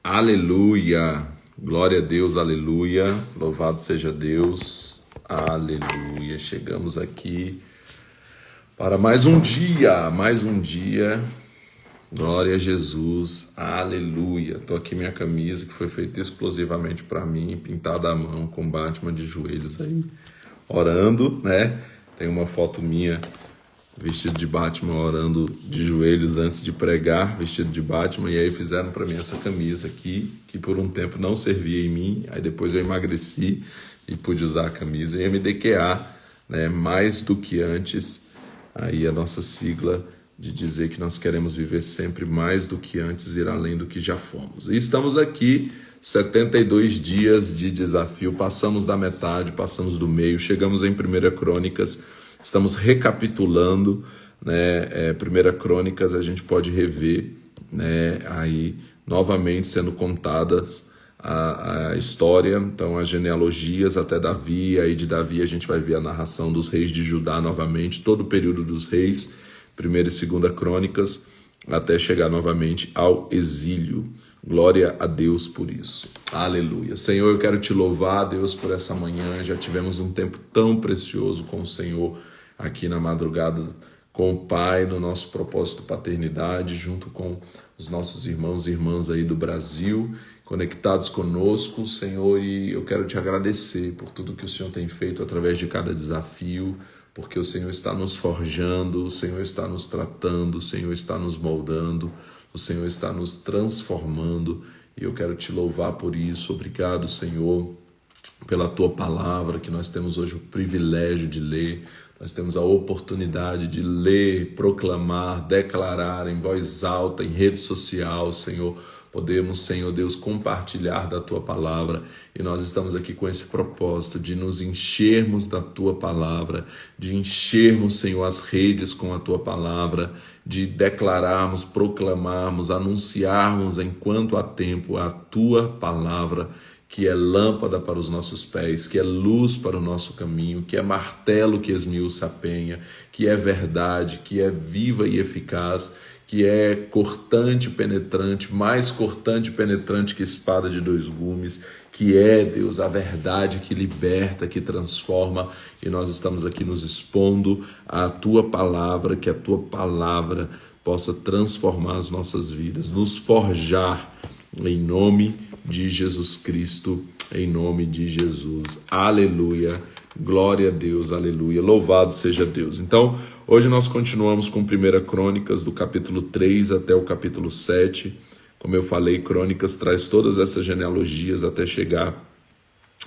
Aleluia, glória a Deus, aleluia, louvado seja Deus, aleluia. Chegamos aqui para mais um dia, glória a Jesus, aleluia. Tô aqui minha camisa que foi feita exclusivamente para mim, pintada à mão com Batman de joelhos aí, orando, né? Tem uma foto minha vestido de Batman, orando de joelhos antes de pregar, vestido de Batman, e aí fizeram para mim essa camisa aqui, que por um tempo não servia em mim, aí depois eu emagreci e pude usar a camisa, e MDQA, né, mais do que antes, aí a nossa sigla de dizer que nós queremos viver sempre mais do que antes, ir além do que já fomos. E estamos aqui, 72 dias de desafio, passamos da metade, passamos do meio, chegamos em 1 Crônicas. Estamos recapitulando, né? 1 Crônicas a gente pode rever, né? Aí novamente sendo contadas a história, então as genealogias até Davi, aí de Davi a gente vai ver a narração dos reis de Judá novamente, todo o período dos reis, 1 e 2 Crônicas, até chegar novamente ao exílio. Glória a Deus por isso. Aleluia. Senhor, eu quero te louvar, Deus, por essa manhã. Já tivemos um tempo tão precioso com o Senhor aqui na madrugada com o Pai, no nosso propósito paternidade, junto com os nossos irmãos e irmãs aí do Brasil, conectados conosco, Senhor, e eu quero te agradecer por tudo que o Senhor tem feito através de cada desafio, porque o Senhor está nos forjando, o Senhor está nos tratando, o Senhor está nos moldando, o Senhor está nos transformando, e eu quero te louvar por isso. Obrigado, Senhor, pela tua palavra, que nós temos hoje o privilégio de ler, nós temos a oportunidade de ler, proclamar, declarar em voz alta, em rede social, Senhor. Podemos, Senhor Deus, compartilhar da tua palavra, e nós estamos aqui com esse propósito de nos enchermos da tua palavra, de enchermos, Senhor, as redes com a tua palavra, de declararmos, proclamarmos, anunciarmos enquanto há tempo a tua palavra, que é lâmpada para os nossos pés, que é luz para o nosso caminho, que é martelo que esmiuça a penha, que é verdade, que é viva e eficaz, que é cortante e penetrante, mais cortante e penetrante que espada de dois gumes, que é, Deus, a verdade que liberta, que transforma, e nós estamos aqui nos expondo à tua palavra, que a tua palavra possa transformar as nossas vidas, nos forjar em nome de Jesus Cristo, em nome de Jesus. Aleluia, glória a Deus, aleluia, louvado seja Deus. Então, hoje nós continuamos com 1 Crônicas, do capítulo 3 até o capítulo 7. Como eu falei, Crônicas traz todas essas genealogias até chegar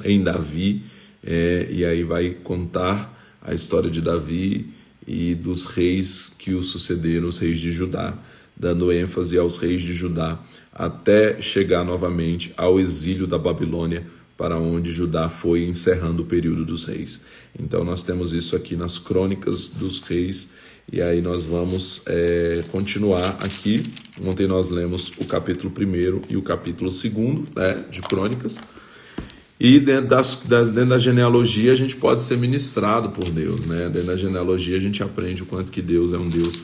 em Davi, e aí vai contar a história de Davi e dos reis que o sucederam, os reis de Judá, dando ênfase aos reis de Judá, até chegar novamente ao exílio da Babilônia, para onde Judá foi, encerrando o período dos reis. Então nós temos isso aqui nas Crônicas dos Reis, e aí nós vamos continuar aqui. Ontem nós lemos o capítulo 1 e o capítulo 2, né, de Crônicas, e dentro da genealogia a gente pode ser ministrado por Deus, né? Dentro da genealogia a gente aprende o quanto que Deus é um Deus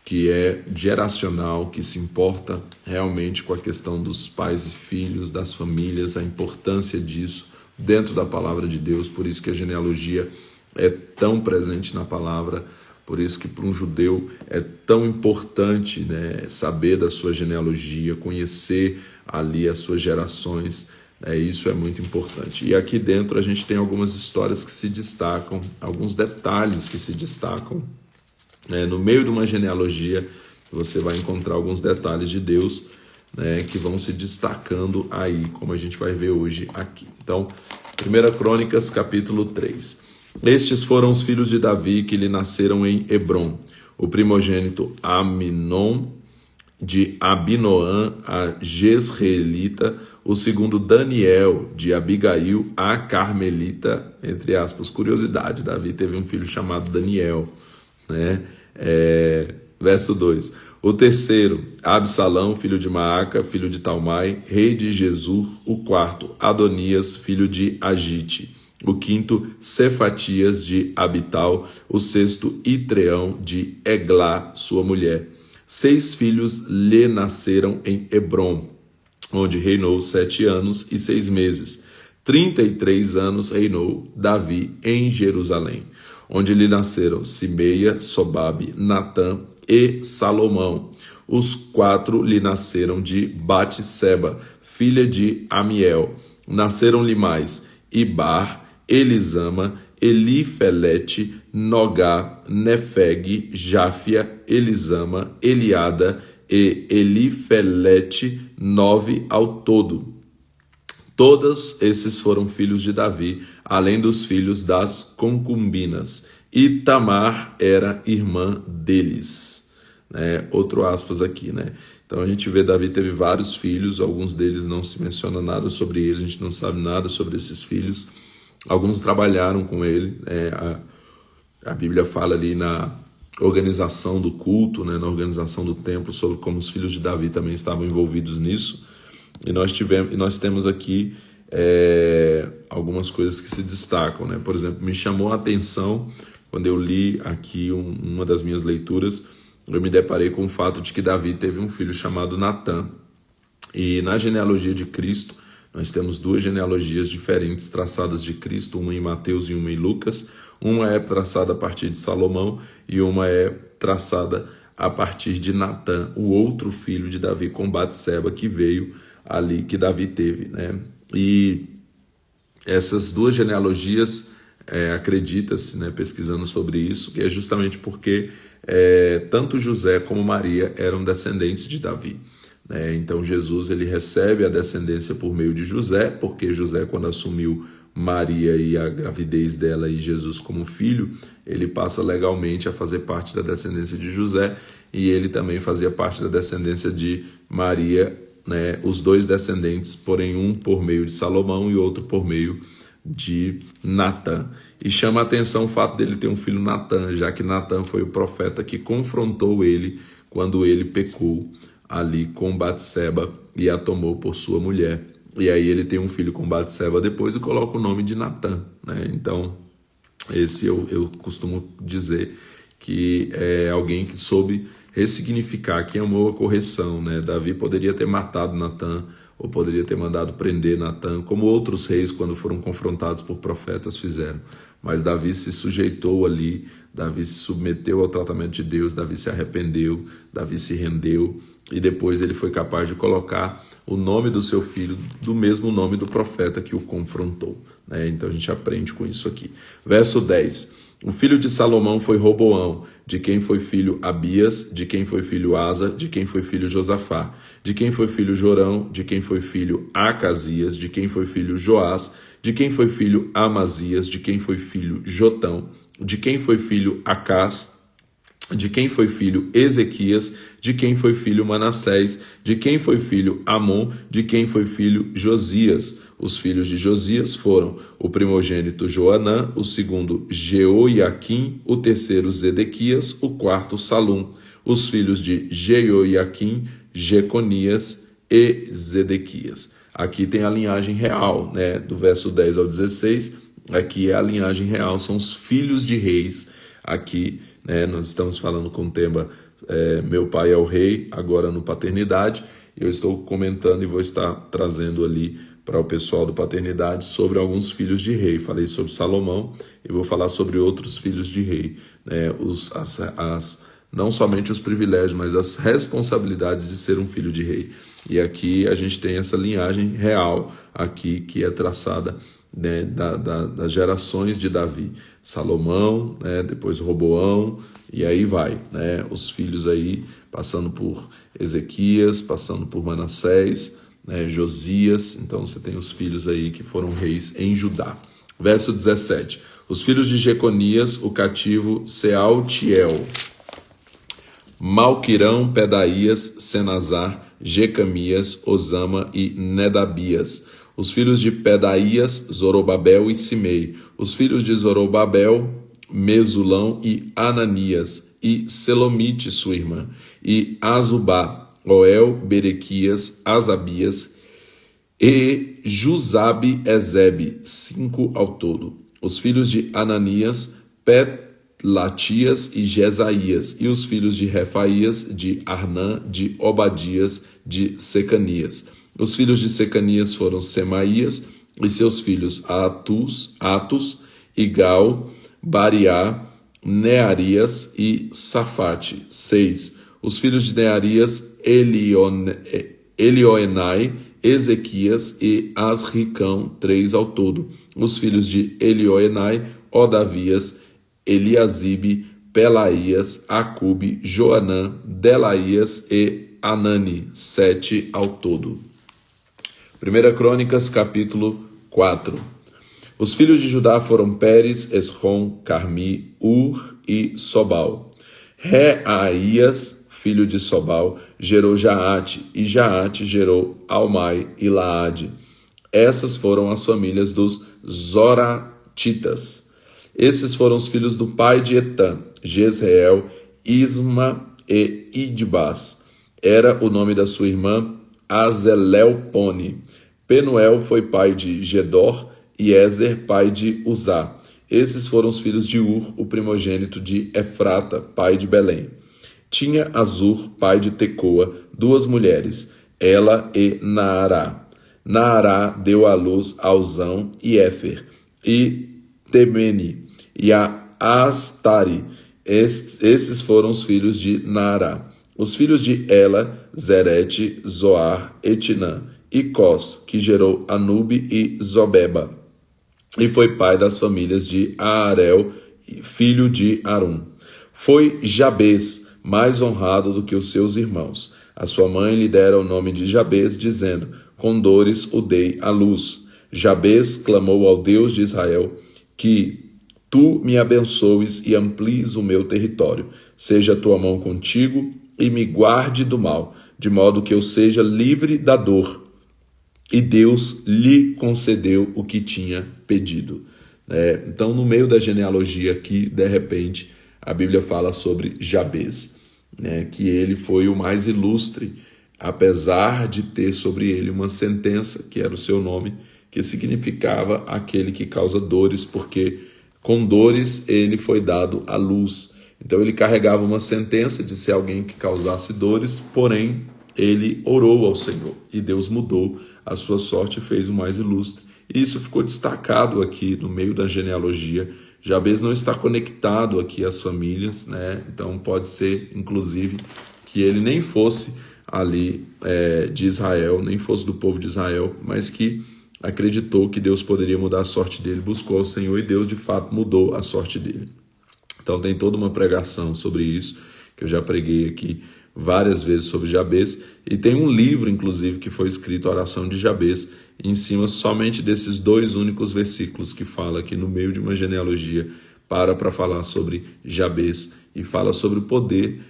que é geracional, que se importa realmente com a questão dos pais e filhos, das famílias, a importância disso dentro da palavra de Deus. Por isso que a genealogia é tão presente na palavra, por isso que para um judeu é tão importante, né, saber da sua genealogia, conhecer ali as suas gerações. Isso é muito importante. E aqui dentro a gente tem algumas histórias que se destacam, alguns detalhes que se destacam. No meio de uma genealogia, você vai encontrar alguns detalhes de Deus, né, que vão se destacando aí, como a gente vai ver hoje aqui. Então, 1 Crônicas, capítulo 3. Estes foram os filhos de Davi que lhe nasceram em Hebrom. O primogênito Aminon, de Abinoam, a Jezreelita. O segundo Daniel, de Abigail, a Carmelita, entre aspas. Curiosidade, Davi teve um filho chamado Daniel, né? Verso 2. O terceiro, Absalão, filho de Maaca, filho de Talmai, rei de Jesur. O quarto, Adonias, filho de Agite. O quinto, Cefatias, de Abital. O sexto, Itreão, de Eglá, sua mulher. 6 filhos lhe nasceram em Hebrom. onde reinou 7 anos e 6 meses. 33 anos reinou Davi em Jerusalém, onde lhe nasceram Simeia, Sobabe, Natã e Salomão. Os 4 lhe nasceram de Batseba, filha de Amiel. Nasceram-lhe mais Ibar, Elisama, Elifelete, Nogá, Nefeg, Jáfia, Elisama, Eliada e Elifelete, 9 ao todo. Todos esses foram filhos de Davi, além dos filhos das concubinas. E Tamar era irmã deles. Outro aspas aqui, né? Então a gente vê Davi teve vários filhos, alguns deles não se menciona nada sobre eles, a gente não sabe nada sobre esses filhos. Alguns trabalharam com ele, a Bíblia fala ali na organização do culto, né, na organização do templo, sobre como os filhos de Davi também estavam envolvidos nisso. E nós temos aqui algumas coisas que se destacam, né? Por exemplo, me chamou a atenção quando eu li aqui uma das minhas leituras, eu me deparei com o fato de que Davi teve um filho chamado Natã. E na genealogia de Cristo, nós temos 2 genealogias diferentes traçadas de Cristo, uma em Mateus e uma em Lucas. Uma é traçada a partir de Salomão e uma é traçada a partir de Natã, o outro filho de Davi com Batseba, que veio ali, que Davi teve, né? E essas 2 genealogias, acredita-se, né, pesquisando sobre isso, que é justamente porque tanto José como Maria eram descendentes de Davi. Então Jesus ele recebe a descendência por meio de José, porque José, quando assumiu Maria e a gravidez dela e Jesus como filho, ele passa legalmente a fazer parte da descendência de José, e ele também fazia parte da descendência de Maria, né? Os 2 descendentes, porém um por meio de Salomão e outro por meio de Natã. E chama a atenção o fato dele ter um filho Natã, já que Natã foi o profeta que confrontou ele quando ele pecou ali com Batseba e a tomou por sua mulher. E aí ele tem um filho com Batseba depois e coloca o nome de Natã, né? Então, esse eu costumo dizer que é alguém que soube ressignificar, que amou a correção, né? Davi poderia ter matado Natã, ou poderia ter mandado prender Natã, como outros reis, quando foram confrontados por profetas, fizeram. Mas Davi se sujeitou ali, Davi se submeteu ao tratamento de Deus, Davi se arrependeu, Davi se rendeu, e depois ele foi capaz de colocar o nome do seu filho do mesmo nome do profeta que o confrontou, né? Então a gente aprende com isso aqui. Verso 10. O filho de Salomão foi Roboão, de quem foi filho Abias, de quem foi filho Asa, de quem foi filho Josafá, de quem foi filho Jorão, de quem foi filho Acasias, de quem foi filho Joás, de quem foi filho Amazias, de quem foi filho Jotão, de quem foi filho Acás, de quem foi filho Ezequias, de quem foi filho Manassés, de quem foi filho Amon, de quem foi filho Josias. Os filhos de Josias foram o primogênito Joanã, o segundo Jeoiaquim, o terceiro Zedequias, o quarto Salum. Os filhos de Jeoiaquim, Jeconias e Zedequias. Aqui tem a linhagem real, né? Do verso 10 ao 16, aqui é a linhagem real, são os filhos de reis. Aqui, né, nós estamos falando com o tema Meu Pai é o Rei, agora no Paternidade. Eu estou comentando e vou estar trazendo ali para o pessoal do Paternidade sobre alguns filhos de rei. Falei sobre Salomão e vou falar sobre outros filhos de rei, né? Não somente os privilégios, mas as responsabilidades de ser um filho de rei. E aqui a gente tem essa linhagem real aqui que é traçada, né, das gerações de Davi. Salomão, né, depois Roboão, e aí vai, né, os filhos aí passando por Ezequias, passando por Manassés, né, Josias. Então você tem os filhos aí que foram reis em Judá. Verso 17. Os filhos de Jeconias, o cativo Sealtiel, Malquirão, Pedaías, Senazar, Jecamias, Osama e Nedabias. Os filhos de Pedaías, Zorobabel e Simei. Os filhos de Zorobabel, Mesulão e Ananias, e Selomite, sua irmã, e Azubá, Oel, Berequias, Asabias e Jusabe Ezebe, 5 ao todo. Os filhos de Ananias, Latias e Jesaías, e os filhos de Refaías, de Arnã, de Obadias, de Secanias. Os filhos de Secanias foram Semaías e seus filhos Atos, Igal, Bariá, Nearias e Safate. 6. Os filhos de Nearias, Elioenai, Ezequias e Asricão, 3 ao todo. Os filhos de Elioenai, Odavias, Eliasibe, Pelaías, Acube, Joanã, Delaías e Anani, 7 ao todo. 1 Crônicas, capítulo 4. Os filhos de Judá foram Pérez, Esrom, Carmi, Ur e Sobal. Reaías, filho de Sobal, gerou Jaate, e Jaate gerou Almai e Laade. Essas foram as famílias dos Zoratitas. Esses foram os filhos do pai de Etã, Jezreel, Isma e Idbas. Era o nome da sua irmã Azelelpone. Penuel foi pai de Gedor e Ezer, pai de Uzá. Esses foram os filhos de Ur, o primogênito de Efrata, pai de Belém. Tinha Azur, pai de Tecoa, 2 mulheres, Ela e Naará. Naará deu à luz a Uzão e Éfer, e Temene, e a Astari. Esses foram os filhos de Naará. Os filhos de Ela, Zerete, Zoar, Etinã, e Cós, que gerou Anube e Zobeba, e foi pai das famílias de Aarel, filho de Arum. Foi Jabez mais honrado do que os seus irmãos. A sua mãe lhe dera o nome de Jabez, dizendo: com dores o dei à luz. Jabez clamou ao Deus de Israel, que tu me abençoes e amplies o meu território. Seja a tua mão contigo e me guarde do mal, de modo que eu seja livre da dor. E Deus lhe concedeu o que tinha pedido. Então, no meio da genealogia aqui, de repente, a Bíblia fala sobre Jabez, que ele foi o mais ilustre, apesar de ter sobre ele uma sentença, que era o seu nome, que significava aquele que causa dores, porque com dores ele foi dado à luz. Então ele carregava uma sentença de ser alguém que causasse dores, porém ele orou ao Senhor e Deus mudou a sua sorte e fez o mais ilustre. E isso ficou destacado aqui no meio da genealogia. Jabez não está conectado aqui às famílias, Então pode ser, inclusive, que ele nem fosse ali de Israel, nem fosse do povo de Israel, mas que acreditou que Deus poderia mudar a sorte dele, buscou o Senhor e Deus de fato mudou a sorte dele. Então tem toda uma pregação sobre isso, que eu já preguei aqui várias vezes sobre Jabez, e tem um livro, inclusive, que foi escrito, a Oração de Jabez, em cima somente desses 2 únicos versículos que fala aqui no meio de uma genealogia, para falar sobre Jabez, e fala sobre o poder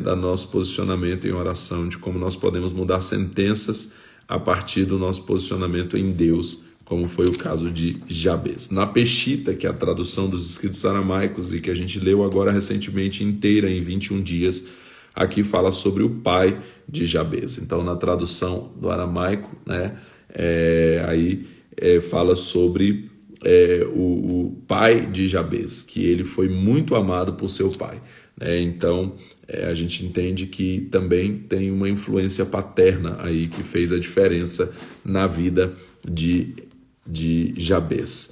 do nosso posicionamento em oração, de como nós podemos mudar sentenças a partir do nosso posicionamento em Deus, como foi o caso de Jabez. Na Peshitta, que é a tradução dos escritos aramaicos, e que a gente leu agora recentemente inteira, em 21 dias, aqui fala sobre o pai de Jabez. Então, na tradução do aramaico, fala sobre o pai de Jabez, que ele foi muito amado por seu pai. Então, a gente entende que também tem uma influência paterna aí que fez a diferença na vida de Jabez.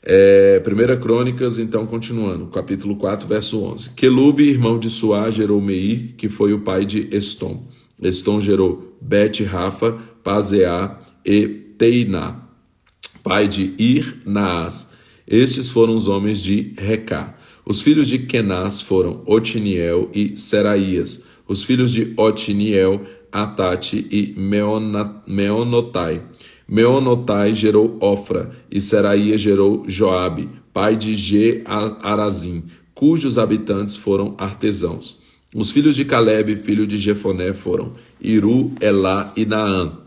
1 Crônicas, então, continuando, capítulo 4, verso 11. Quelube, irmão de Suá, gerou Meir, que foi o pai de Estom. Estom gerou Bet-Rafa, Pazeá e Teiná, pai de Ir-Naás. Estes foram os homens de Recá. Os filhos de Kenaz foram Otiniel e Seraías. Os filhos de Otiniel, Atate e Meonotai. Meonotai gerou Ofra, e Seraías gerou Joabe, pai de Ge-Arazim, cujos habitantes foram artesãos. Os filhos de Calebe, filho de Jefoné, foram Iru, Elá e Naã.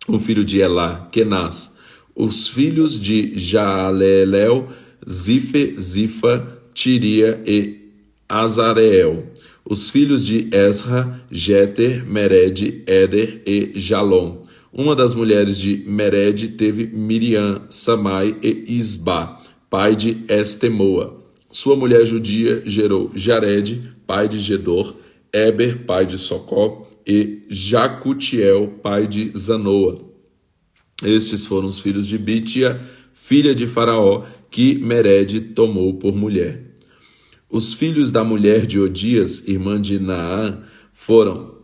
O filho de Elá, Kenaz. Os filhos de Jaalelel, Zifa, Tiria e Azareel. Os filhos de Esra, Jeter, Mered, Éder e Jalom. Uma das mulheres de Mered teve Miriam, Samai e Isba, pai de Estemoa. Sua mulher judia gerou Jared, pai de Gedor, Eber, pai de Socó, e Jacutiel, pai de Zanoa. Estes foram os filhos de Bitia, filha de Faraó, que Mered tomou por mulher. Os filhos da mulher de Odias, irmã de Naã, foram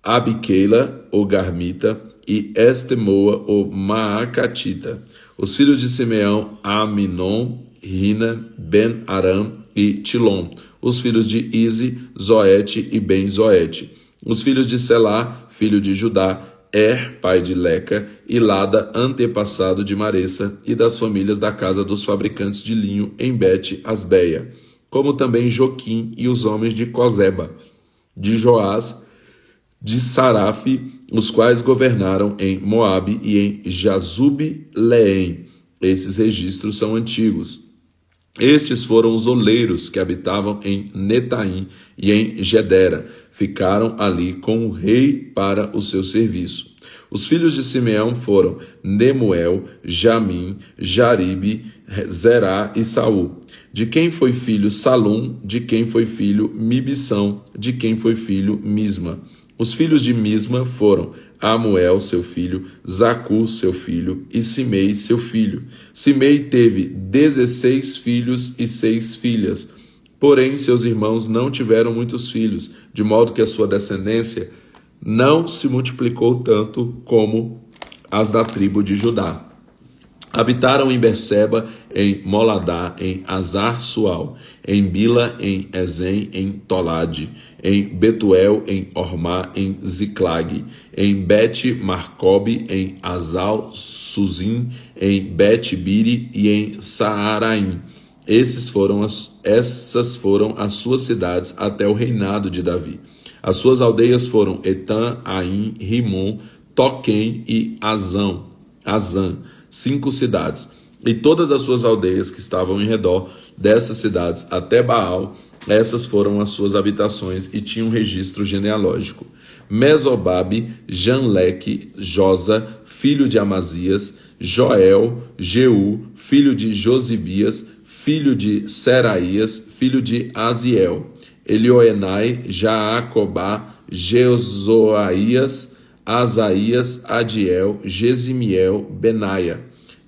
Abiqueila, o Garmita, e Estemoa, o Maacatita. Os filhos de Simeão, Aminon, Rina, Ben-Aram e Tilom. Os filhos de Ize, Zoete e Ben-Zoete. Os filhos de Selá, filho de Judá, pai de Leca, e Lada, antepassado de Maressa, e das famílias da casa dos fabricantes de linho em Bet-Asbeia, como também Joquim e os homens de Cozeba, de Joás, de Sarafe, os quais governaram em Moabe e em Jazub-Leém. Esses registros são antigos. Estes foram os oleiros que habitavam em Netaim e em Gedera. Ficaram ali com o rei para o seu serviço. Os filhos de Simeão foram Nemuel, Jamim, Jaribe, Zerá e Saul. De quem foi filho Salum, de quem foi filho Mibissão, de quem foi filho Misma. Os filhos de Misma foram Amuel, seu filho, Zacur, seu filho, e Simei, seu filho. Simei teve 16 filhos e 6 filhas. Porém, seus irmãos não tiveram muitos filhos, de modo que a sua descendência não se multiplicou tanto como as da tribo de Judá. Habitaram em Berseba, em Moladá, em Azar-Sual, em Bila, em Ezem, em Tolade, em Betuel, em Ormá, em Ziclag, em Bet-Marcobe, em Azal-Suzim, em Bet-Biri e em Saaraim. Essas foram as suas cidades até o reinado de Davi. As suas aldeias foram Etam, Aim, Rimon, Toquém e Azã, 5 cidades. E todas as suas aldeias que estavam em redor dessas cidades até Baal, essas foram as suas habitações e tinham registro genealógico. Mesobabe, Janleque, Josa, filho de Amazias, Joel, Jeú, filho de Josibias, filho de Seraías, filho de Aziel, Elioenai, Jaacobá, Jezoaías, Asaías, Adiel, Gesimiel, Benaia,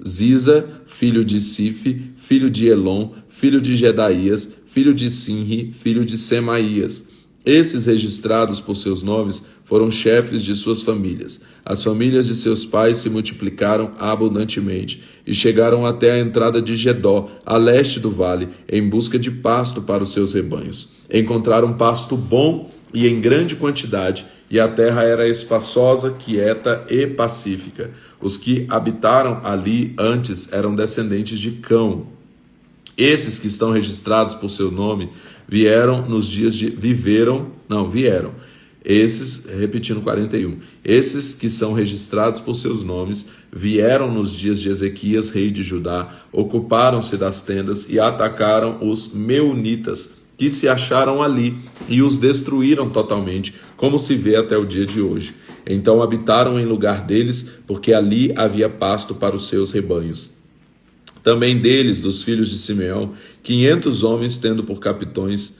Ziza, filho de Sife, filho de Elon, filho de Gedaías, filho de Sinri, filho de Semaías. Esses registrados por seus nomes foram chefes de suas famílias. As famílias de seus pais se multiplicaram abundantemente e chegaram até a entrada de Gedó, a leste do vale, em busca de pasto para os seus rebanhos. Encontraram pasto bom e em grande quantidade, e a terra era espaçosa, quieta e pacífica. Os que habitaram ali antes eram descendentes de Cão. Esses que estão registrados por seu nome vieram nos dias de... vieram. Esses, repetindo 41. Esses que são registrados por seus nomes vieram nos dias de Ezequias, rei de Judá, ocuparam-se das tendas e atacaram os meunitas, que se acharam ali, e os destruíram totalmente, como se vê até o dia de hoje. Então habitaram em lugar deles, porque ali havia pasto para os seus rebanhos. Também deles, dos filhos de Simeão, 500 homens, tendo por capitães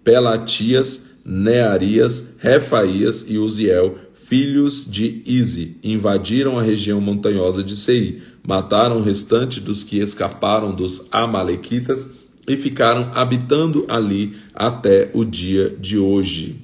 Pelatias, Nearias, Refaías e Uziel, filhos de Ize, invadiram a região montanhosa de Seir, mataram o restante dos que escaparam dos amalequitas e ficaram habitando ali até o dia de hoje.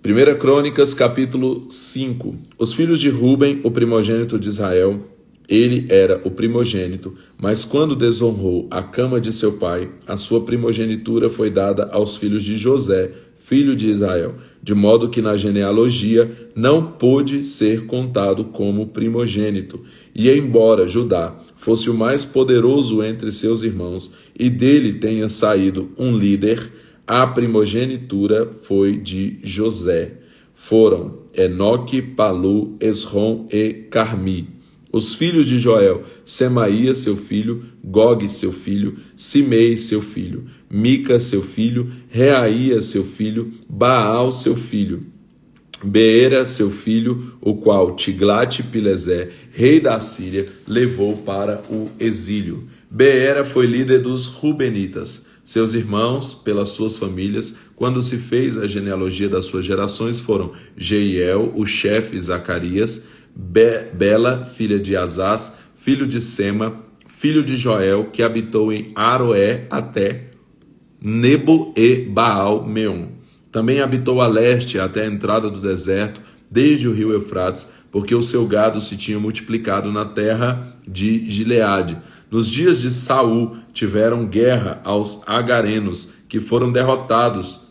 1 Crônicas, capítulo 5. Os filhos de Ruben, o primogênito de Israel, ele era o primogênito, mas quando desonrou a cama de seu pai, a sua primogenitura foi dada aos filhos de José, filho de Israel, de modo que na genealogia não pôde ser contado como primogênito. E embora Judá fosse o mais poderoso entre seus irmãos, e dele tenha saído um líder, a primogenitura foi de José. Foram Enoque, Palu, Esrom e Carmi. Os filhos de Joel, Semaías, seu filho, Gog, seu filho, Simei, seu filho, Mica, seu filho, Reaías, seu filho, Baal, seu filho, Beera, seu filho, o qual Tiglat-Pileser, rei da Síria, levou para o exílio. Beera foi líder dos Rubenitas. Seus irmãos, pelas suas famílias, quando se fez a genealogia das suas gerações, foram Jeiel, o chefe Zacarias, Bela, filha de Azaz, filho de Sema, filho de Joel, que habitou em Aroé até Nebo e Baal-Meon. Também habitou a leste até a entrada do deserto, desde o rio Eufrates, porque o seu gado se tinha multiplicado na terra de Gileade. Nos dias de Saul tiveram guerra aos agarenos, que foram derrotados.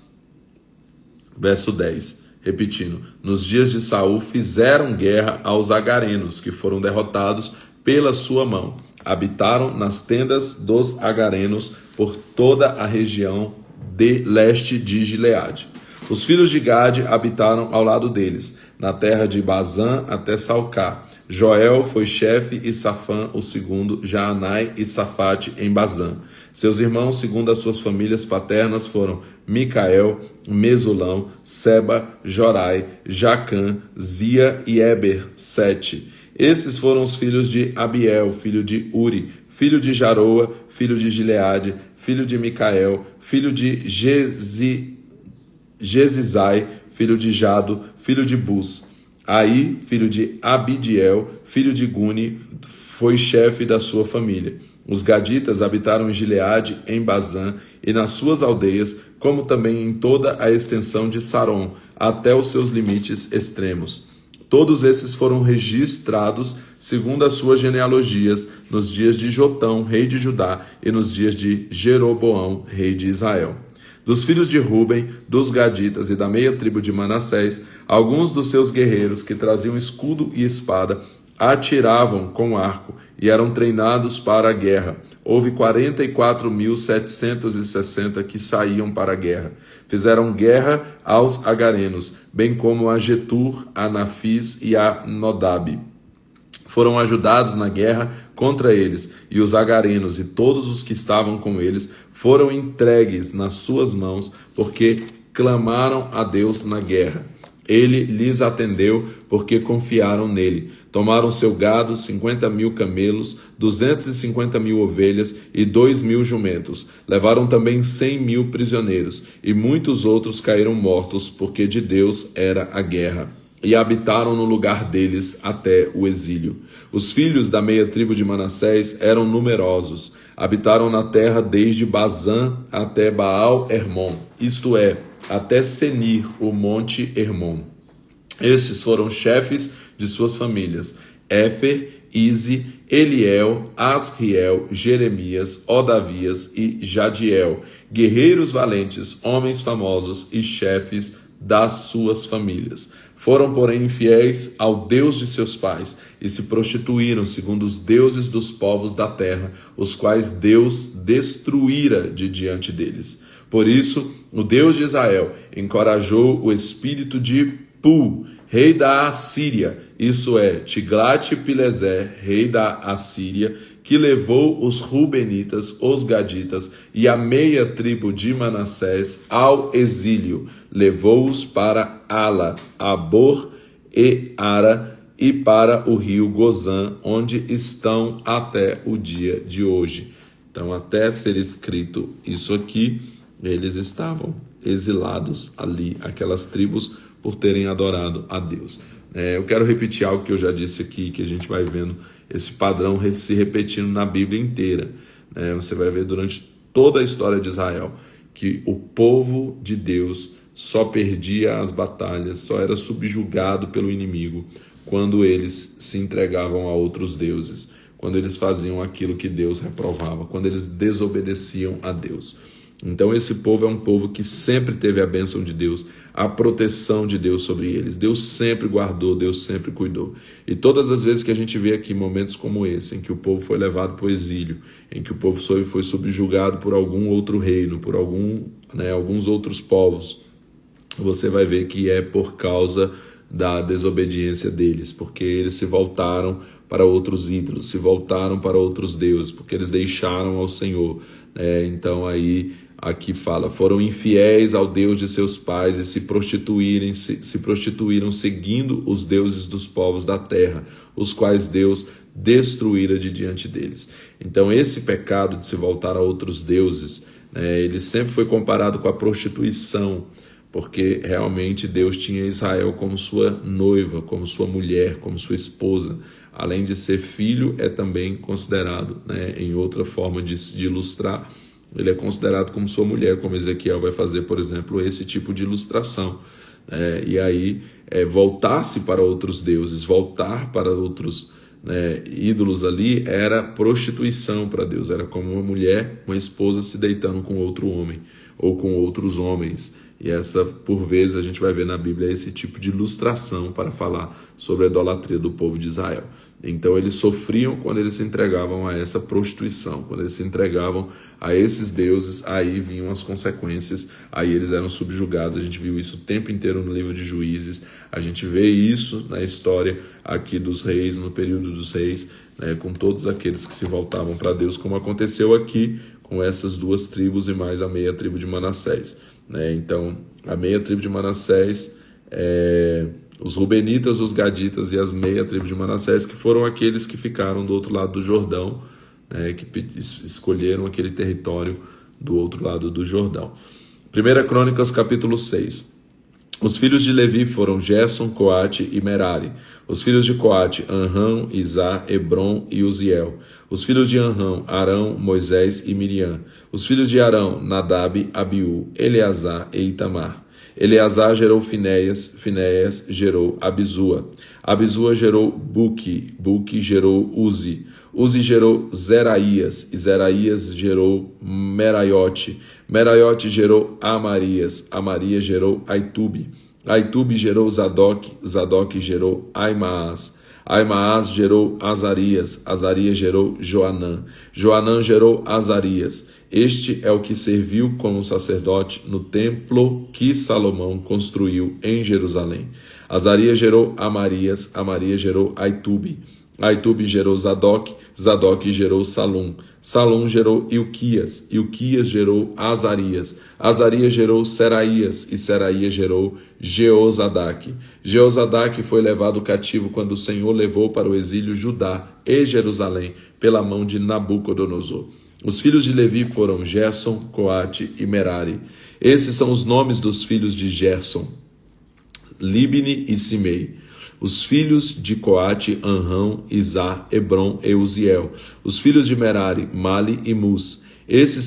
Verso 10, repetindo. Nos dias de Saul fizeram guerra aos agarenos, que foram derrotados pela sua mão. Habitaram nas tendas dos agarenos por toda a região de leste de Gileade. Os filhos de Gade habitaram ao lado deles, na terra de Bazã até Salcá. Joel foi chefe e Safã o segundo, Jaanai e Safate em Bazã. Seus irmãos, segundo as suas famílias paternas, foram Micael, Mesulão, Seba, Jorai, Jacã, Zia e Eber, 7. Esses foram os filhos de Abiel, filho de Uri, filho de Jaroa, filho de Gileade, filho de Micael, filho de Jezizai, filho de Jado, filho de Bus. Aí, filho de Abidiel, filho de Guni, foi chefe da sua família. Os gaditas habitaram em Gileade, em Bazã e nas suas aldeias, como também em toda a extensão de Saron, até os seus limites extremos. Todos esses foram registrados segundo as suas genealogias nos dias de Jotão, rei de Judá, e nos dias de Jeroboão, rei de Israel. Dos filhos de Ruben, dos gaditas e da meia tribo de Manassés, alguns dos seus guerreiros que traziam escudo e espada atiravam com arco e eram treinados para a guerra. Houve 44.760 que saíam para a guerra. Fizeram guerra aos agarenos, bem como a Getur, a Nafis e a Nodab. Foram ajudados na guerra contra eles, e os agarenos e todos os que estavam com eles foram entregues nas suas mãos, porque clamaram a Deus na guerra. Ele lhes atendeu, porque confiaram nele. Tomaram seu gado, 50.000 camelos, 250.000 ovelhas e 2.000 jumentos. Levaram também 100.000 prisioneiros, e muitos outros caíram mortos, porque de Deus era a guerra. E habitaram no lugar deles até o exílio. Os filhos da meia tribo de Manassés eram numerosos. Habitaram na terra desde Bazã até Baal-Hermon, isto é, até Senir, o monte Hermon. Estes foram chefes de suas famílias: Éfer, Ize, Eliel, Asriel, Jeremias, Odavias e Jadiel, guerreiros valentes, homens famosos e chefes das suas famílias. Foram, porém, infiéis ao Deus de seus pais e se prostituíram segundo os deuses dos povos da terra, os quais Deus destruíra de diante deles. Por isso, o Deus de Israel encorajou o espírito de Pul, rei da Assíria, isso é, Tiglat-Pileser, rei da Assíria, que levou os Rubenitas, os Gaditas e a meia tribo de Manassés ao exílio. Levou-os para Ala, Abor e Ara e para o rio Gozã, onde estão até o dia de hoje. Então, até ser escrito isso aqui, eles estavam exilados ali, aquelas tribos, por terem adorado a Deus. Eu quero repetir algo que eu já disse aqui, que a gente vai vendo esse padrão se repetindo na Bíblia inteira. Você vai ver durante toda a história de Israel que o povo de Deus só perdia as batalhas, só era subjugado pelo inimigo quando eles se entregavam a outros deuses, quando eles faziam aquilo que Deus reprovava, quando eles desobedeciam a Deus. Então esse povo é um povo que sempre teve a bênção de Deus, a proteção de Deus sobre eles. Deus sempre guardou, Deus sempre cuidou. E todas as vezes que a gente vê aqui momentos como esse, em que o povo foi levado para o exílio, em que o povo foi subjugado por algum outro reino, por alguns outros povos, você vai ver que é por causa da desobediência deles, porque eles se voltaram para outros ídolos, se voltaram para outros deuses, porque eles deixaram ao Senhor. Então aí aqui fala, foram infiéis ao Deus de seus pais e se prostituíram seguindo os deuses dos povos da terra, os quais Deus destruíra de diante deles. Então esse pecado de se voltar a outros deuses Ele sempre foi comparado com a prostituição, porque realmente Deus tinha Israel como sua noiva, como sua mulher, como sua esposa. Além de ser filho, é também considerado, em outra forma de ilustrar, ele é considerado como sua mulher, como Ezequiel vai fazer, por exemplo, esse tipo de ilustração. E aí, voltar-se para outros deuses, voltar para outros ídolos ali, era prostituição para Deus, era como uma mulher, uma esposa se deitando com outro homem, ou com outros homens. E essa, por vezes, a gente vai ver na Bíblia esse tipo de ilustração para falar sobre a idolatria do povo de Israel. Então eles sofriam quando eles se entregavam a essa prostituição, quando eles se entregavam a esses deuses, aí vinham as consequências, aí eles eram subjugados. A gente viu isso o tempo inteiro no livro de Juízes, a gente vê isso na história aqui dos reis, no período dos reis, com todos aqueles que se voltavam para Deus, como aconteceu aqui com essas duas tribos e mais a meia tribo de Manassés. Então, a meia tribo de Manassés, os Rubenitas, os Gaditas e as meia tribo de Manassés, que foram aqueles que ficaram do outro lado do Jordão, que escolheram aquele território do outro lado do Jordão. 1 Crônicas, capítulo 6. Os filhos de Levi foram Gerson, Coate e Merari. Os filhos de Coate, Anrão, Izá, Hebron e Uziel. Os filhos de Anrão, Arão, Moisés e Miriam. Os filhos de Arão, Nadab, Abiú, Eleazar e Itamar. Eleazar gerou Finéias, Finéias gerou Abizua. Abizua gerou Buque, Buque gerou Uzi. Uzi gerou Zeraías, e Zeraías gerou Meraiote. Meraiote gerou Amarias, Amarias gerou Aitube. Aitube gerou Zadok, Zadok gerou Aimaas. Aimaas gerou Azarias, Azarias gerou Joanã. Joanã gerou Azarias. Este é o que serviu como sacerdote no templo que Salomão construiu em Jerusalém. Azarias gerou Amarias, Amarias gerou Aitube. Aitube gerou Zadok, Zadok gerou Salum. Salum gerou Ilquias, Ilquias gerou Azarias. Azarias gerou Seraías, e Seraías gerou Jeozadaque. Jeozadaque foi levado cativo quando o Senhor levou para o exílio Judá e Jerusalém pela mão de Nabucodonosor. Os filhos de Levi foram Gerson, Coate e Merari. Esses são os nomes dos filhos de Gerson: Libni e Simei. Os filhos de Coate, Anrão, Izá, Hebron e Uziel. Os filhos de Merari, Mali e Mus. Essas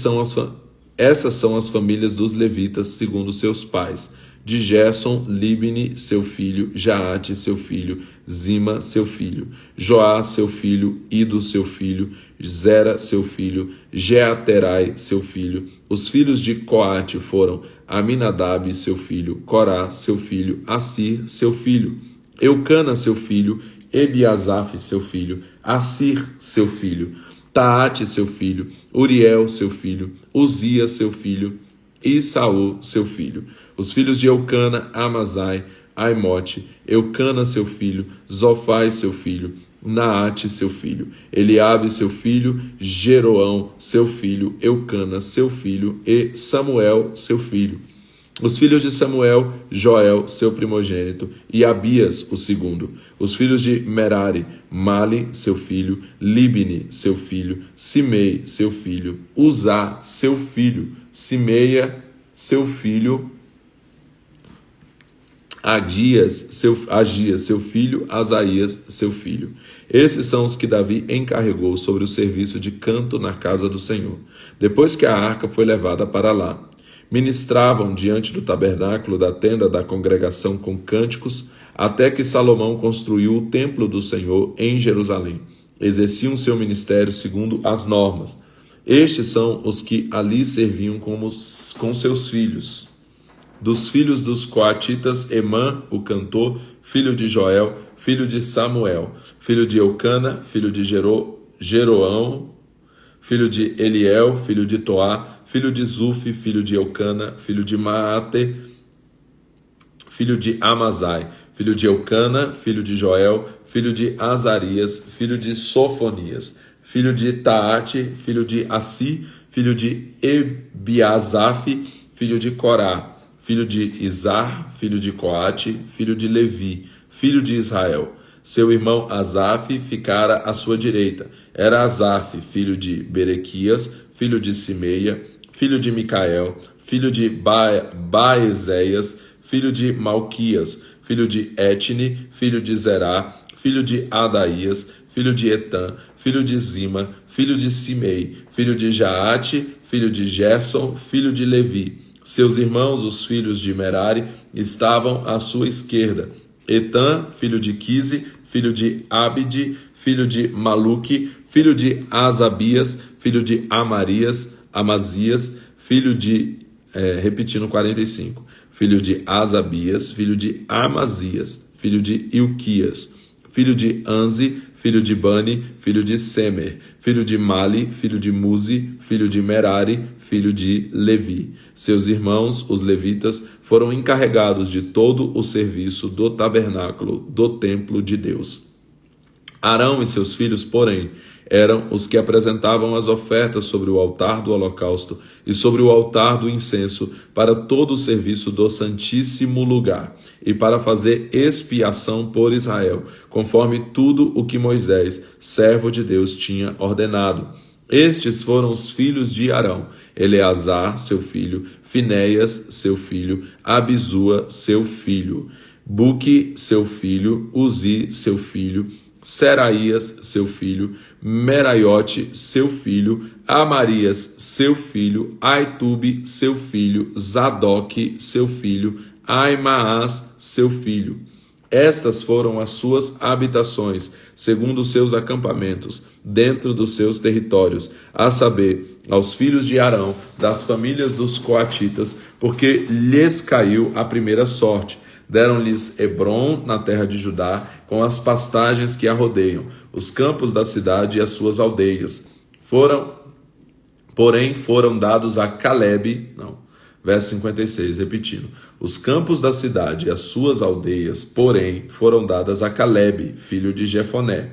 são as famílias dos levitas, segundo seus pais. De Gerson, Libni, seu filho, Jaate, seu filho, Zima, seu filho, Joá, seu filho, Ido, seu filho, Zera, seu filho, Jeaterai, seu filho. Os filhos de Coate foram Aminadab, seu filho, Corá, seu filho, Assir, seu filho, Eucana, seu filho, Ebiasaf, seu filho, Assir, seu filho, Taate, seu filho, Uriel, seu filho, Uzias, seu filho, e Saul, seu filho. Os filhos de Eucana, Amazai, Aimote, Eucana, seu filho, Zofai, seu filho, Naate, seu filho, Eliabe, seu filho, Jeroão, seu filho, Eucana, seu filho, e Samuel, seu filho. Os filhos de Samuel, Joel, seu primogênito, e Abias, o segundo. Os filhos de Merari, Mali, seu filho, Libni, seu filho, Simei, seu filho, Uzá, seu filho, Simeia, seu filho, Agias, seu filho, Asaías, seu filho. Esses são os que Davi encarregou sobre o serviço de canto na casa do Senhor, depois que a arca foi levada para lá. Ministravam diante do tabernáculo da tenda da congregação com cânticos, até que Salomão construiu o templo do Senhor em Jerusalém. Exerciam seu ministério segundo as normas. Estes são os que ali serviam com seus filhos. Dos filhos dos coatitas, Emã, o cantor, filho de Joel, filho de Samuel, filho de Eucana, filho de Jeroão, filho de Eliel, filho de Toá, filho de Zufi, filho de Eucana, filho de Maate, filho de Amazai, filho de Eucana, filho de Joel, filho de Azarias, filho de Sofonias, filho de Taate, filho de Assi, filho de Ebiasaf, filho de Corá, filho de Izar, filho de Coate, filho de Levi, filho de Israel. Seu irmão Asaf ficara à sua direita. Era Asaf, filho de Berequias, filho de Simeia, filho de Micael, filho de Baezéias, filho de Malquias, filho de Etne, filho de Zerá, filho de Adaías, filho de Etã, filho de Zima, filho de Simei, filho de Jaate, filho de Gerson, filho de Levi. Seus irmãos, os filhos de Merari, estavam à sua esquerda. Etã, filho de Quise, filho de Abide, filho de Maluque, filho de Asabias, filho de Amazias, filho de, repetindo 45, filho de Asabias, filho de Amazias, filho de Ilquias, filho de Anzi, filho de Bani, filho de Semer, filho de Mali, filho de Muzi, filho de Merari, filho de Levi. Seus irmãos, os levitas, foram encarregados de todo o serviço do tabernáculo do templo de Deus. Arão e seus filhos, porém, eram os que apresentavam as ofertas sobre o altar do holocausto e sobre o altar do incenso para todo o serviço do Santíssimo Lugar e para fazer expiação por Israel, conforme tudo o que Moisés, servo de Deus, tinha ordenado. Estes foram os filhos de Arão: Eleazar, seu filho, Finéias, seu filho, Abisua, seu filho, Buque, seu filho, Uzi, seu filho, Seraías, seu filho, Meraiote, seu filho, Amarias, seu filho, Aitube, seu filho, Zadoque, seu filho, Aimaas, seu filho. Estas foram as suas habitações, segundo os seus acampamentos, dentro dos seus territórios, a saber, aos filhos de Arão, das famílias dos coatitas, porque lhes caiu a primeira sorte. Deram-lhes Hebrom na terra de Judá, com as pastagens que a rodeiam, os campos da cidade e as suas aldeias. Porém foram dados a Calebe, verso 56, repetindo. Os campos da cidade e as suas aldeias, porém, foram dadas a Calebe, filho de Jefoné.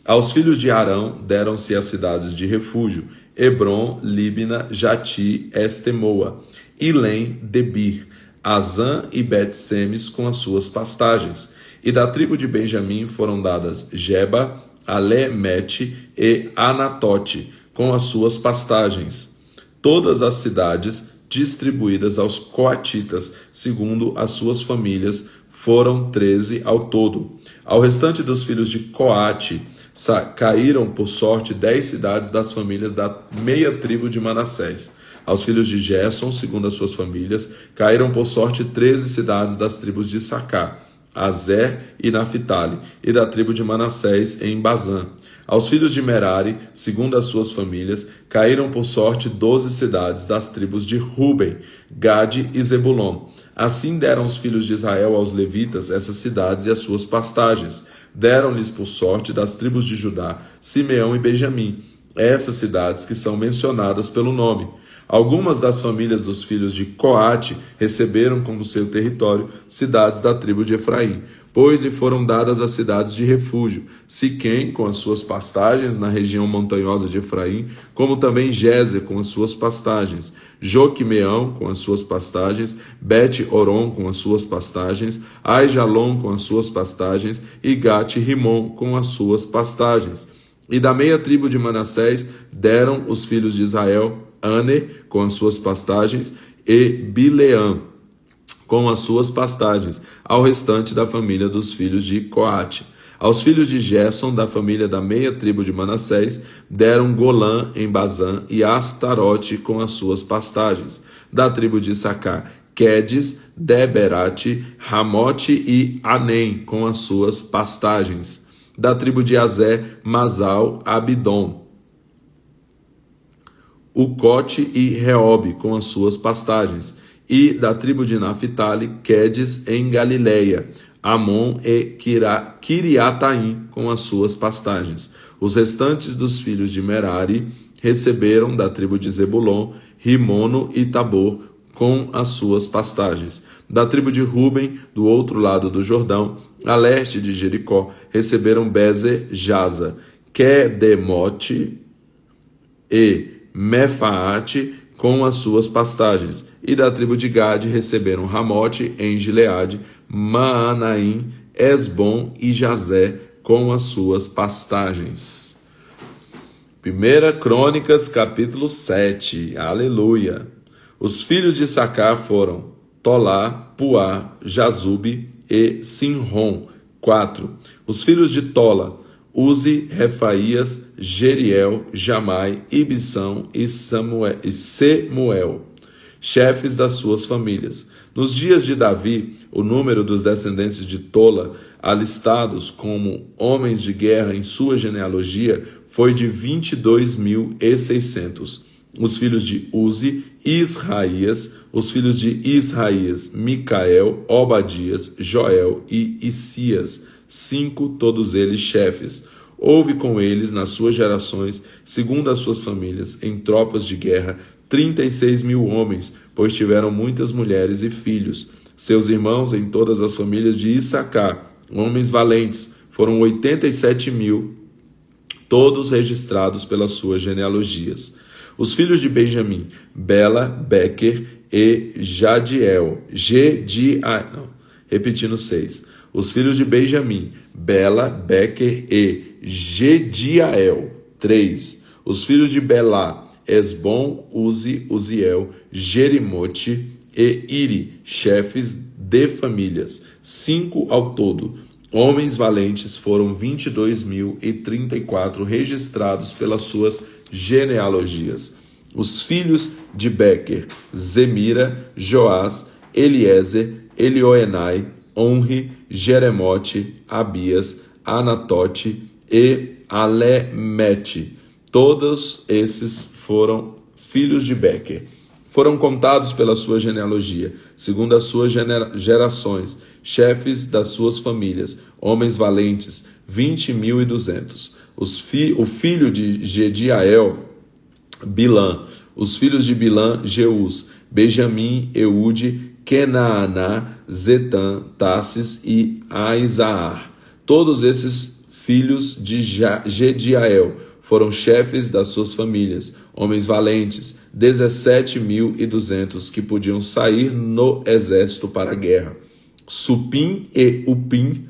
Aos filhos de Arão deram-se as cidades de refúgio, Hebrom, Líbina, Jati, Estemoa, Ilém, Debir, Azã e Bet-Semes com as suas pastagens. E da tribo de Benjamim foram dadas Geba, Alemete e Anatote com as suas pastagens. Todas as cidades distribuídas aos coatitas, segundo as suas famílias, foram 13 ao todo. Ao restante dos filhos de Coate caíram por sorte 10 cidades das famílias da meia tribo de Manassés. Aos filhos de Gerson, segundo as suas famílias, caíram por sorte 13 cidades das tribos de Issacar, Azer e Naphtali, e da tribo de Manassés em Bazã. Aos filhos de Merari, segundo as suas famílias, caíram por sorte 12 cidades das tribos de Ruben, Gade e Zebulon. Assim deram os filhos de Israel aos levitas essas cidades e as suas pastagens. Deram-lhes por sorte das tribos de Judá, Simeão e Benjamim, essas cidades que são mencionadas pelo nome. Algumas das famílias dos filhos de Coate receberam como seu território cidades da tribo de Efraim, pois lhe foram dadas as cidades de refúgio, Siquém com as suas pastagens na região montanhosa de Efraim, como também Gézer com as suas pastagens, Joquimeão com as suas pastagens, Bet-Oron com as suas pastagens, Aijalon com as suas pastagens e Gate-Rimon com as suas pastagens. E da meia tribo de Manassés deram os filhos de Israel Ane, com as suas pastagens, e Bileã, com as suas pastagens, ao restante da família dos filhos de Coate. Aos filhos de Gerson, da família da meia tribo de Manassés, deram Golã em Bazã e Astarote com as suas pastagens. Da tribo de Issacar, Quedes, Deberate, Ramote e Anem com as suas pastagens. Da tribo de Azer, Masal, Abidom, Ucote e Reobe com as suas pastagens. E da tribo de Naphtali, Quedes em Galileia, Amon e Kiriataim com as suas pastagens. Os restantes dos filhos de Merari receberam da tribo de Zebulon, Rimono e Tabor com as suas pastagens. Da tribo de Ruben, do outro lado do Jordão, a leste de Jericó, receberam Bezer, Jaza, Quedemote e Mefaate com as suas pastagens. E da tribo de Gade receberam Ramote em Gileade, Maanaim, Esbom e Jazé com as suas pastagens. 1 Crônicas, capítulo 7. Aleluia. Os filhos de Issacar foram Tolá, Puá, Jazube e Sinrom. 4. Os filhos de Tola, Uzi, Refaías, Jeriel, Jamai, Ibissão e Semuel, chefes das suas famílias. Nos dias de Davi, o número dos descendentes de Tola, alistados como homens de guerra em sua genealogia, foi de 22.600. Os filhos de Uzi, Israías, os filhos de Israías, Micael, Obadias, Joel e Isias, 5, todos eles chefes. Houve com eles, nas suas gerações, segundo as suas famílias, em tropas de guerra, 36.000 homens, pois tiveram muitas mulheres e filhos. Seus irmãos em todas as famílias de Issacar, homens valentes, foram 87.000, todos registrados pelas suas genealogias. Os filhos de Benjamim, Bela, Bequer e repetindo 6. Os filhos de Benjamim, Bela, Bequer e Gediael. 3. Os filhos de Belá, Esbom, Uzi, Uziel, Jerimote e Iri, chefes de famílias. 5 ao todo. Homens valentes foram 22.034 registrados pelas suas genealogias. Os filhos de Bequer, Zemira, Joás, Eliezer, Elioenai, Onri, Jeremote, Abias, Anatote e Alemete. Todos esses foram filhos de Bequer. Foram contados pela sua genealogia, segundo as suas gerações, chefes das suas famílias, homens valentes, 20.200. O filho de Gediael, Bilã. Os filhos de Bilã, Jeus, Benjamim, Eude, Kenaaná, Zetã, Tassis e Aizaar. Todos esses filhos de Gediael foram chefes das suas famílias, homens valentes, 17.200 que podiam sair no exército para a guerra. Supim e Upim,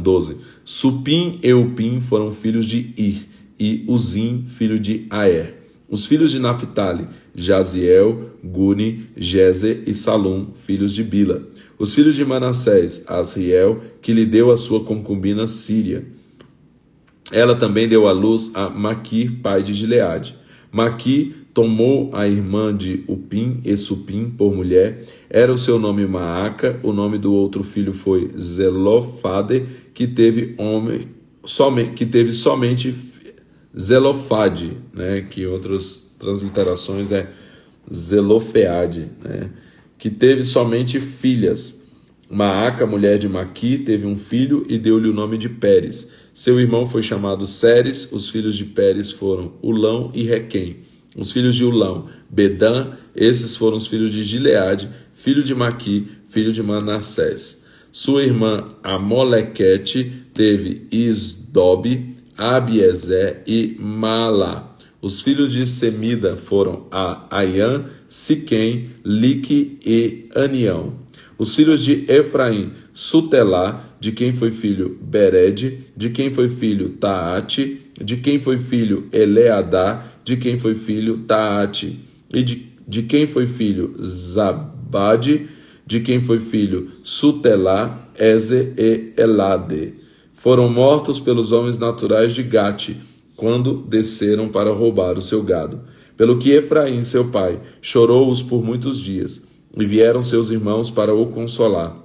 12. Supim e Upim foram filhos de Ir, e Uzim, filho de Aer. Os filhos de Naphtali, Jaziel, Guni, Jezer e Salum, filhos de Bila. Os filhos de Manassés, Asriel, que lhe deu a sua concubina Síria. Ela também deu à luz a Maquir, pai de Gileade. Maquir tomou a irmã de Upim e Supim por mulher. Era o seu nome Maaca. O nome do outro filho foi Zelofade, que teve somente Zelofade, né? Que em outras transliterações é Zelofeade, né? Que teve somente filhas. Maaca, mulher de Maqui, teve um filho e deu-lhe o nome de Pérez. Seu irmão foi chamado Seres. Os filhos de Pérez foram Ulão e Requem. Os filhos de Ulão, Bedã. Esses foram os filhos de Gileade, filho de Maqui, filho de Manassés. Sua irmã Amolequete teve Isdobe, Abiezer e Malá. Os filhos de Semida foram Aian, Siquém, Lique e Anião. Os filhos de Efraim, Sutelá, de quem foi filho Bered, de quem foi filho Taate, de quem foi filho Eleadá, de quem foi filho Taate, e de quem foi filho Zabade, de quem foi filho Sutelá, Ezer e Elade. Foram mortos pelos homens naturais de Gate, quando desceram para roubar o seu gado. Pelo que Efraim, seu pai, chorou-os por muitos dias, e vieram seus irmãos para o consolar.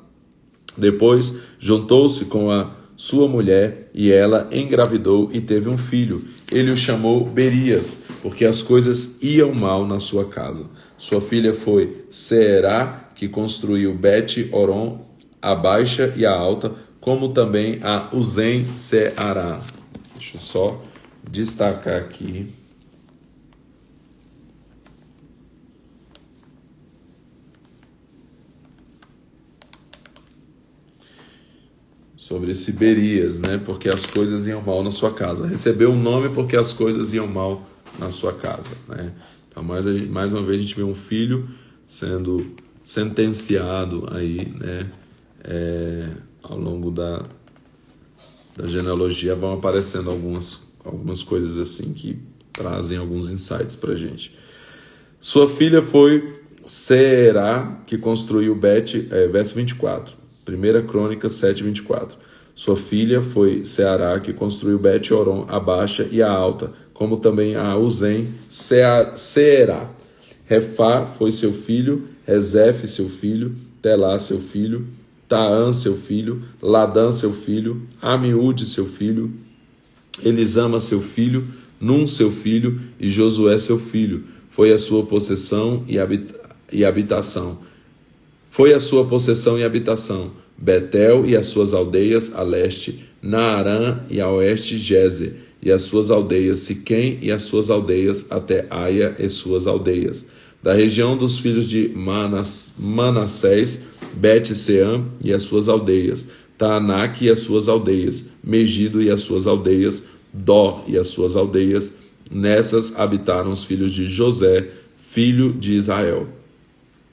Depois juntou-se com a sua mulher, e ela engravidou e teve um filho. Ele o chamou Berias, porque as coisas iam mal na sua casa. Sua filha foi Seerá, que construiu Bet-Oron, a baixa e a alta, como também a Uzem-Seará. Deixa eu só destacar aqui. Sobre esse Berias, né? Porque as coisas iam mal na sua casa. Recebeu um nome porque as coisas iam mal na sua casa, né? Então, mais uma vez, a gente vê um filho sendo sentenciado aí, né? Ao longo da genealogia vão aparecendo algumas coisas assim que trazem alguns insights para a gente. Sua filha foi Será, que construiu verso 24, 1 Crônicas 7, 24. Sua filha foi Seará, que construiu Bet-Horon, a baixa e a alta, como também a Uzem, Seerá. Refá foi seu filho, Rezef seu filho, Telá seu filho, Taã seu filho, Ladã seu filho, Amiúde seu filho, Elisama seu filho, Num seu filho e Josué seu filho. Foi a sua possessão e habitação. Foi a sua possessão e habitação. Betel e as suas aldeias a leste, Naarã e a oeste Gezer e as suas aldeias, Siquém e as suas aldeias, até Aia e suas aldeias. Da região dos filhos de Manassés, Bet-Seã e as suas aldeias, Taanac e as suas aldeias, Megido e as suas aldeias, Dor e as suas aldeias. Nessas habitaram os filhos de José, filho de Israel.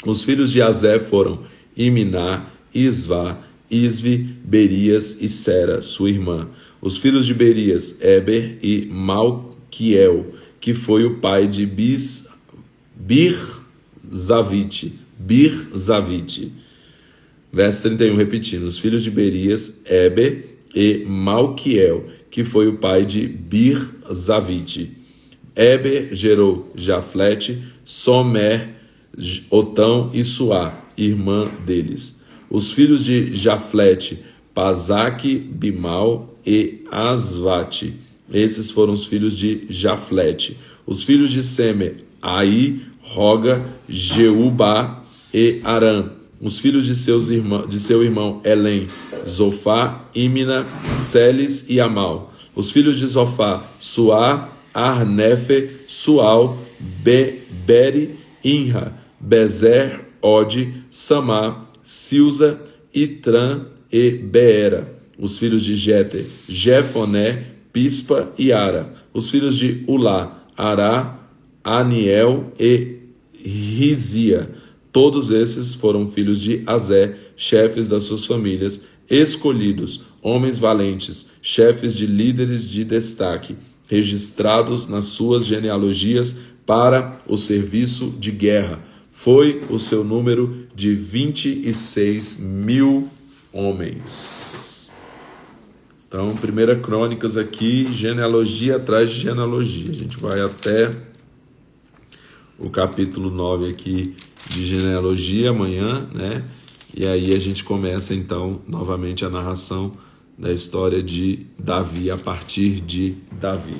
Os filhos de Azé foram Iminá, Isvá, Isvi, Berias e Sera, sua irmã. Os filhos de Berias, Eber e Malquiel, que foi o pai de Bir-Zavite. Verso 31, repetindo. Os filhos de Berias, Eber e Malquiel, que foi o pai de Bir-Zavite. Eber gerou Jaflete, Somer, Otão e Suá, irmã deles. Os filhos de Jaflete, Pazaque, Bimal e Asvate. Esses foram os filhos de Jaflete. Os filhos de Semer, Aí, Roga, Jeubá e Arã. Os filhos de seu irmão Elém, Zofá, Imina, Seles e Amal. Os filhos de Zofá, Suá, Arnefe, Sual, Beri, Inra, Bezer, Ode, Samá, Silza, Itran e Beera. Os filhos de Jeter, Jefoné, Pispa e Ara. Os filhos de Ulá, Ará, Aniel e Rizia. Todos esses foram filhos de Azé, chefes das suas famílias, escolhidos, homens valentes, chefes de líderes de destaque, registrados nas suas genealogias para o serviço de guerra. Foi o seu número de 26.000 homens. Então, 1 Crônicas aqui, genealogia atrás de genealogia. A gente vai até o capítulo 9 aqui de genealogia amanhã, né? E aí a gente começa então novamente a narração da história de Davi a partir de Davi,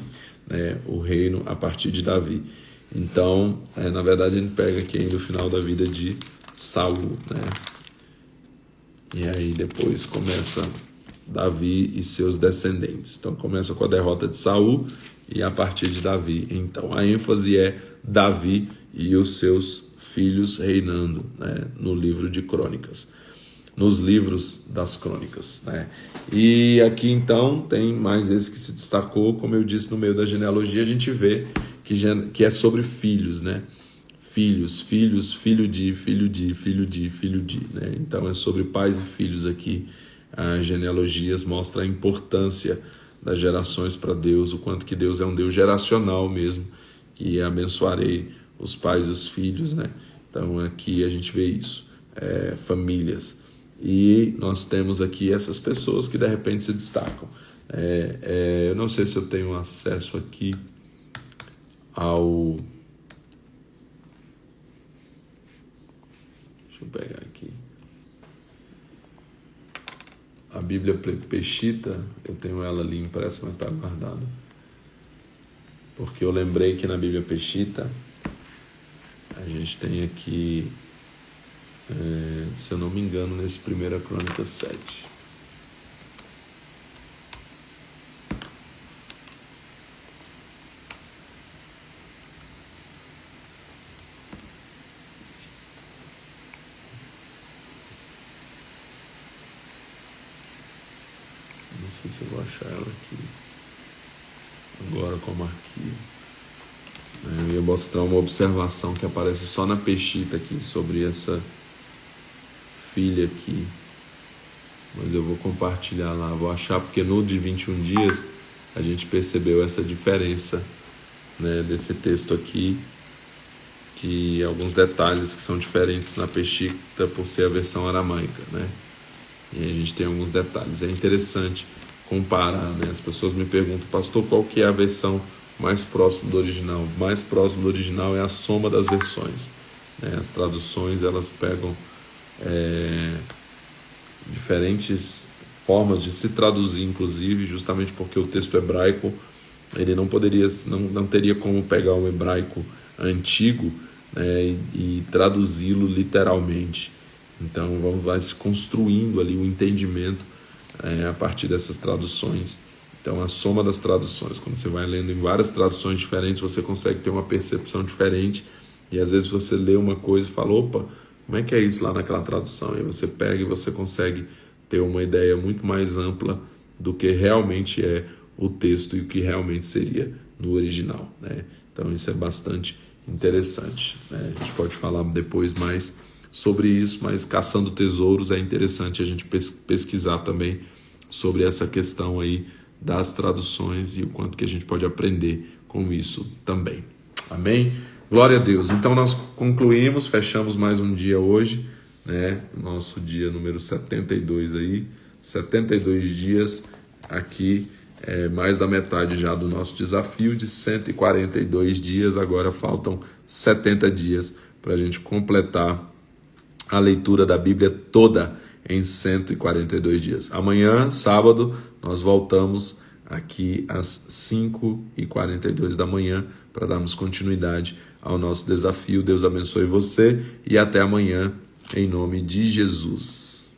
né? O reino a partir de Davi. Então, na verdade, a gente pega aqui ainda o final da vida de Saul, né? E aí depois começa Davi e seus descendentes. Então começa com a derrota de Saul e a partir de Davi. Então a ênfase é Davi e os seus filhos reinando, né, no livro de Crônicas, nos livros das Crônicas, né? E aqui então tem mais esse que se destacou, como eu disse, no meio da genealogia a gente vê que é sobre filhos, né? Filhos, filho de, né? Então é sobre pais e filhos aqui. As genealogias mostram a importância das gerações para Deus, o quanto que Deus é um Deus geracional mesmo, que abençoarei os pais e os filhos, né? Então aqui a gente vê isso, famílias. E nós temos aqui essas pessoas que de repente se destacam. Eu não sei se eu tenho acesso aqui ao... Deixa eu pegar aqui. A Bíblia Peshitta, eu tenho ela ali impressa, mas está guardada. Porque eu lembrei que na Bíblia Peshitta a gente tem aqui, se eu não me engano, nesse 1 Crônicas 7. Não sei se eu vou achar ela aqui agora como arquivo. Eu ia mostrar uma observação que aparece só na Peshitta aqui sobre essa filha aqui. mas eu vou compartilhar lá, vou achar, porque no de 21 dias a gente percebeu essa diferença, né, desse texto aqui, que alguns detalhes que são diferentes na Peshitta por ser a versão aramaica, né? E aí a gente tem alguns detalhes. É interessante comparar, né? As pessoas me perguntam, pastor, qual que é a versão mais próxima do original? Mais próximo do original é a soma das versões, né? As traduções, elas pegam diferentes formas de se traduzir, inclusive, justamente porque o texto hebraico, ele não teria como pegar o hebraico antigo, né, e traduzi-lo literalmente. Então vai se construindo ali o entendimento a partir dessas traduções. Então a soma das traduções, quando você vai lendo em várias traduções diferentes, você consegue ter uma percepção diferente, e às vezes você lê uma coisa e fala, opa, como é que é isso lá naquela tradução? E você pega e você consegue ter uma ideia muito mais ampla do que realmente é o texto e o que realmente seria no original, né? Então isso é bastante interessante, né? A gente pode falar depois mais sobre isso, mas caçando tesouros é interessante a gente pesquisar também sobre essa questão aí das traduções e o quanto que a gente pode aprender com isso também. Amém? Glória a Deus. Então nós concluímos, fechamos mais um dia hoje, né? Nosso dia número 72 aí, 72 dias aqui, mais da metade já do nosso desafio de 142 dias, agora faltam 70 dias para a gente completar a leitura da Bíblia toda em 142 dias. Amanhã, sábado, nós voltamos aqui às 5h42 da manhã para darmos continuidade ao nosso desafio. Deus abençoe você e até amanhã, em nome de Jesus.